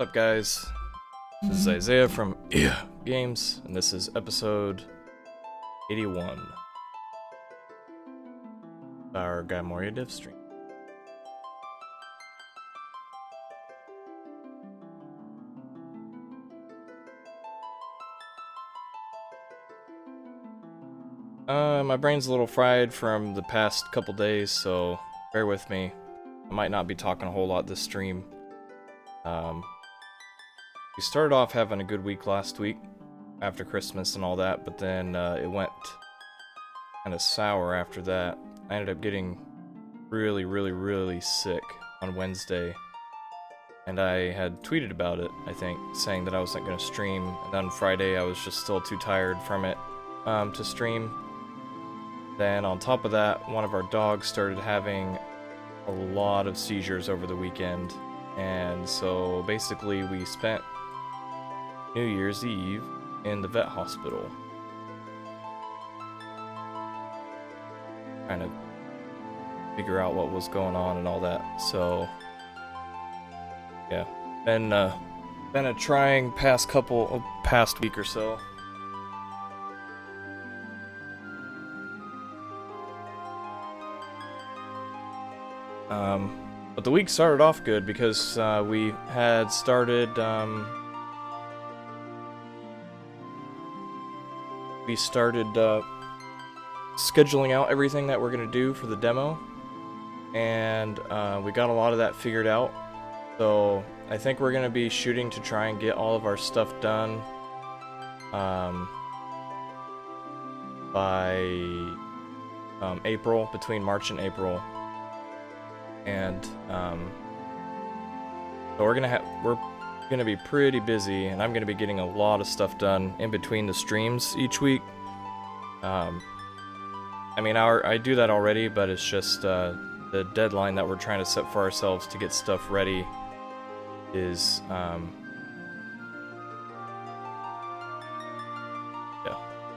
What's up, guys? This is Isaiah from Games, and this is episode 81, our Gaimoria div stream. My brain's a little fried from the past couple days, so bear with me. I might not be talking a whole lot this stream. We started off having a good week last week after Christmas and all that, but then it went kind of sour after that. I ended up getting really sick on Wednesday, and I had tweeted about it, I think, saying that I wasn't going to stream, and on Friday I was just still too tired from it to stream. Then on top of that, one of our dogs started having a lot of seizures over the weekend, and so basically we spent New Year's Eve in the vet hospital, trying to figure out what was going on and all that. So yeah, been a trying past week or so. But the week started off good because we had started scheduling out everything that we're gonna do for the demo, and we got a lot of that figured out. So I think we're gonna be shooting to try and get all of our stuff done by April, between March and April. And so we're gonna be pretty busy, and I'm gonna be getting a lot of stuff done in between the streams each week. I mean, I do that already, but it's just the deadline that we're trying to set for ourselves to get stuff ready is yeah,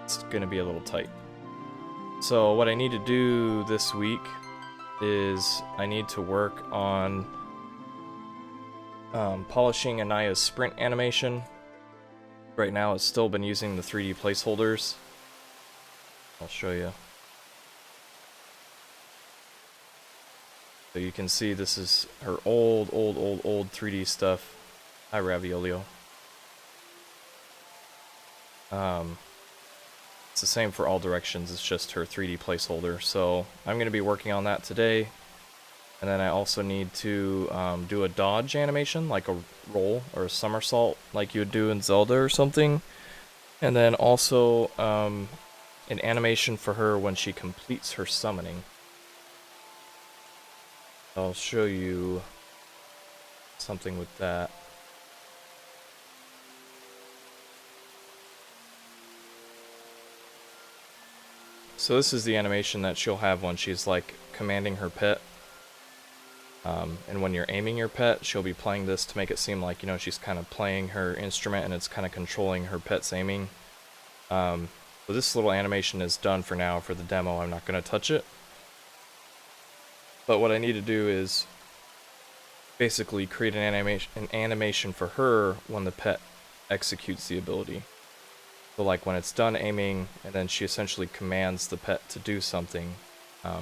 it's gonna be a little tight. So what I need to do this week is I need to work on polishing Aniah's Sprint animation. Right now it's still been using the 3D placeholders. I'll show you. So you can see this is her old 3D stuff. Hi, Raviolio. It's the same for all directions, it's just her 3D placeholder. So I'm going to be working on that today. And then I also need to do a dodge animation, like a roll or a somersault, like you would do in Zelda or something. And then also an animation for her when she completes her summoning. I'll show you something with that. So this is the animation that she'll have when she's like commanding her pet. And when you're aiming your pet, she'll be playing this to make it seem like, you know, she's kind of playing her instrument and it's kind of controlling her pet's aiming. So this little animation is done for now for the demo. I'm not going to touch it. But what I need to do is basically create an animation for her when the pet executes the ability. So like when it's done aiming, and then she essentially commands the pet to do something. I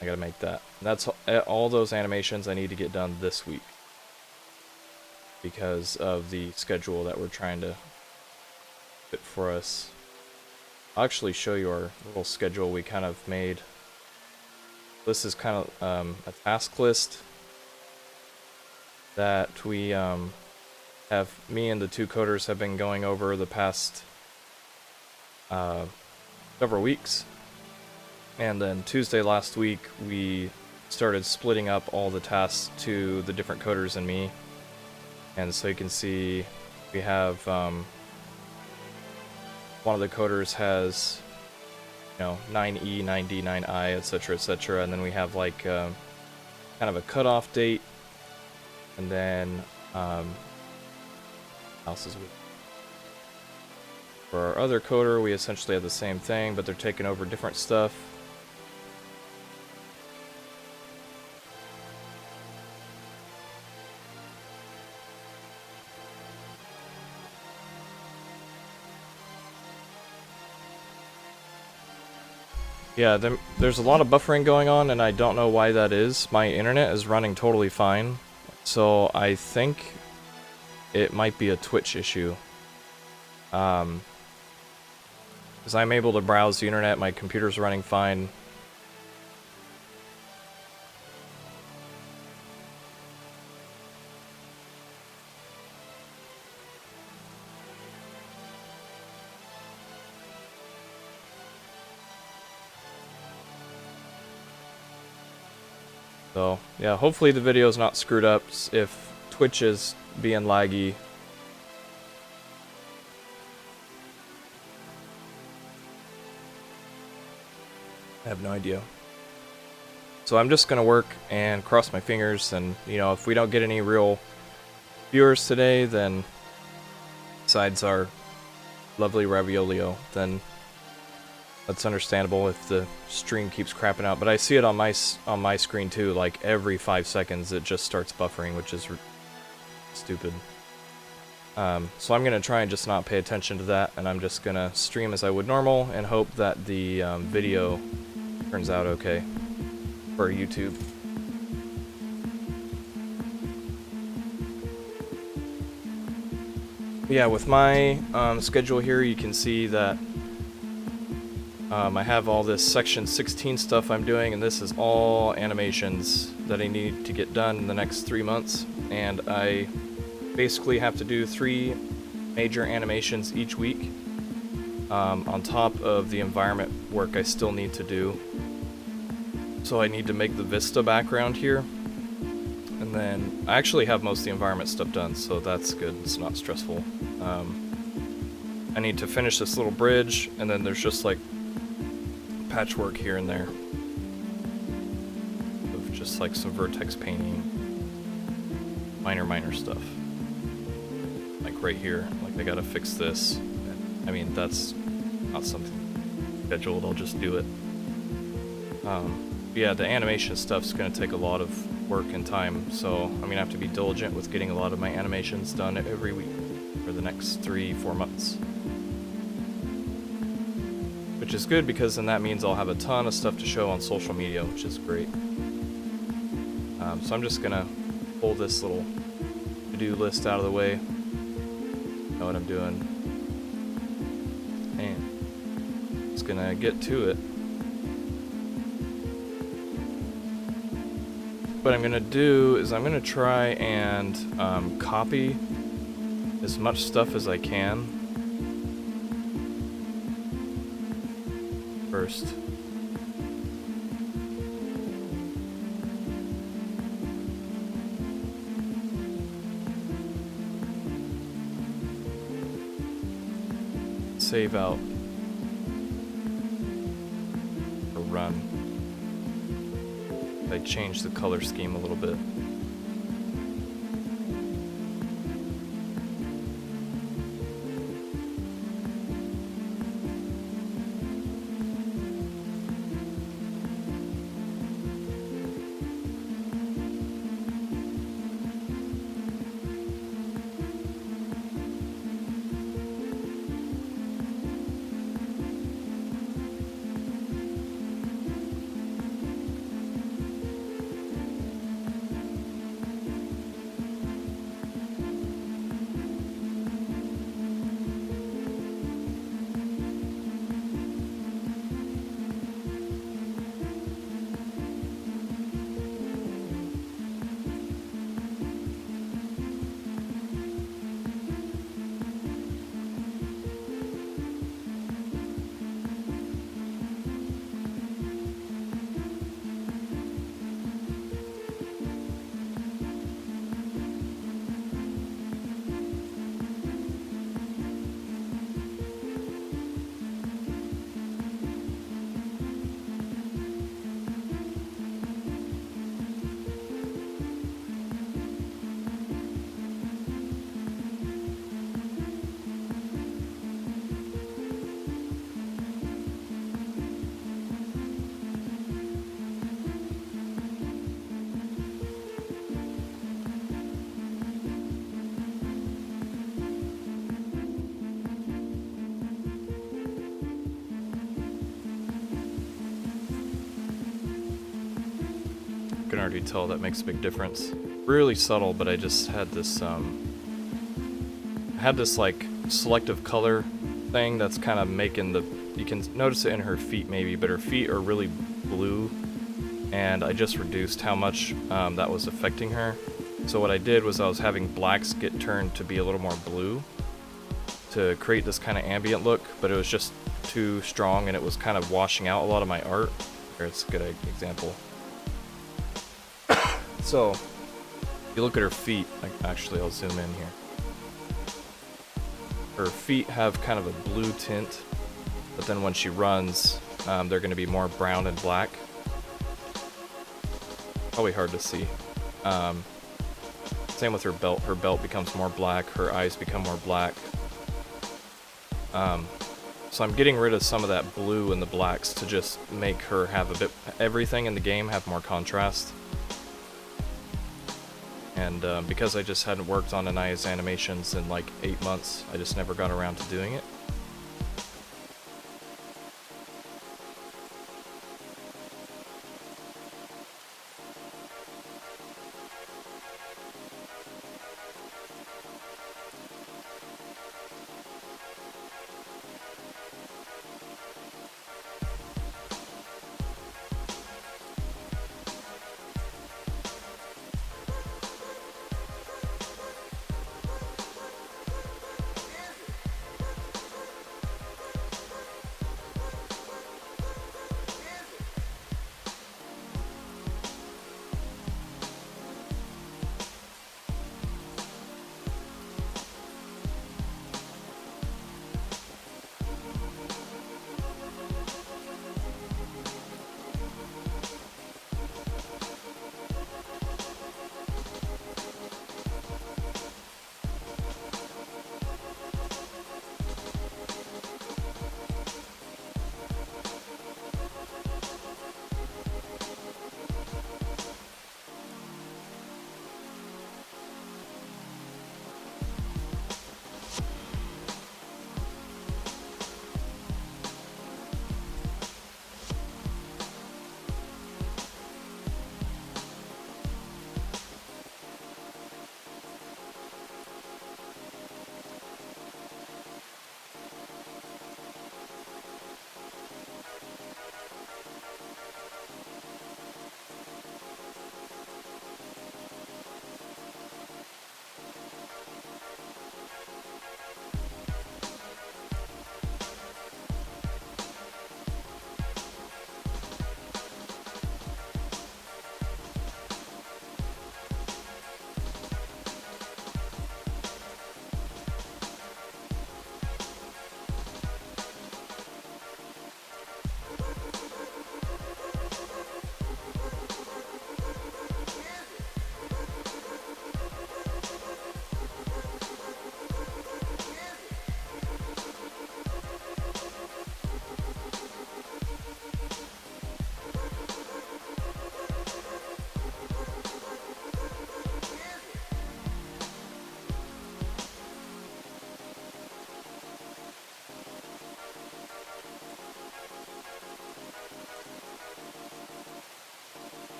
gotta make that. And that's all those animations I need to get done this week, because of the schedule that we're trying to fit for us. I'll actually show you our little schedule we kind of made. This is kind of a task list that we have, me and the two coders have been going over the past several weeks. And then Tuesday last week we started splitting up all the tasks to the different coders and me. And so you can see we have one of the coders has, you know, 9E, 9D, 9I, etc, etc, and then we have like kind of a cutoff date, and then else is with. For our other coder, we essentially have the same thing, but they're taking over different stuff. Yeah, there's a lot of buffering going on, and I don't know why that is. My internet is running totally fine, so I think it might be a Twitch issue. Because I'm able to browse the internet, my computer's running fine. So, yeah, hopefully the video's not screwed up. If Twitch is being laggy, I have no idea. So I'm just gonna work and cross my fingers, and, you know, if we don't get any real viewers today, then besides our lovely Raviolio, then that's understandable if the stream keeps crapping out. But I see it on my screen too, like every 5 seconds it just starts buffering, which is stupid. So I'm gonna try and just not pay attention to that, and I'm just gonna stream as I would normal and hope that the video turns out okay for YouTube. Yeah, with my schedule here, you can see that I have all this section 16 stuff I'm doing, and this is all animations that I need to get done in the next 3 months, and I basically have to do 3 major animations each week, on top of the environment work I still need to do. So I need to make the Vista background here, and then I actually have most of the environment stuff done, so that's good, it's not stressful. I need to finish this little bridge, and then there's just like patchwork here and there of just like some vertex painting, minor stuff. Like right here, like I gotta fix this. I mean, that's not something scheduled, I'll just do it. Yeah, the animation stuff's gonna take a lot of work and time, so I'm gonna have to be diligent with getting a lot of my animations done every week for the next 3-4 months. Which is good, because then that means I'll have a ton of stuff to show on social media, which is great. So I'm just gonna pull this little to-do list out of the way, know what I'm doing, and just gonna get to it. What I'm gonna do is I'm gonna try and copy as much stuff as I can first. Save out or run. I changed the color scheme a little bit. can already tell that makes a big difference. Really subtle, but I just had this like selective color thing that's kind of making the, you can notice it in her feet maybe, but her feet are really blue, and I just reduced how much that was affecting her. So what I did was I was having blacks get turned to be a little more blue to create this kind of ambient look, but it was just too strong and it was kind of washing out a lot of my art. Here, it's a good example. So, if you look at her feet, actually I'll zoom in here. Her feet have kind of a blue tint, but then when she runs, they're going to be more brown and black. Probably hard to see. Same with her belt. Her belt becomes more black, her eyes become more black. So I'm getting rid of some of that blue and the blacks to just make her have a bit, everything in the game have more contrast. And because I just hadn't worked on Aniah's animations in like 8 months, I just never got around to doing it.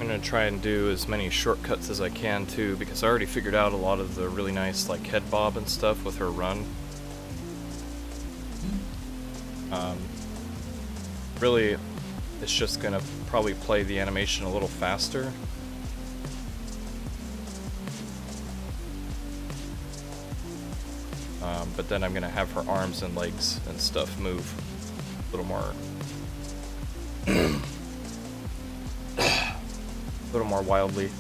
I'm gonna try and do as many shortcuts as I can too, because I already figured out a lot of the really nice like head bob and stuff with her run. Really, it's just gonna probably play the animation a little faster. But then I'm gonna have her arms and legs and stuff move a little more A little more wildly.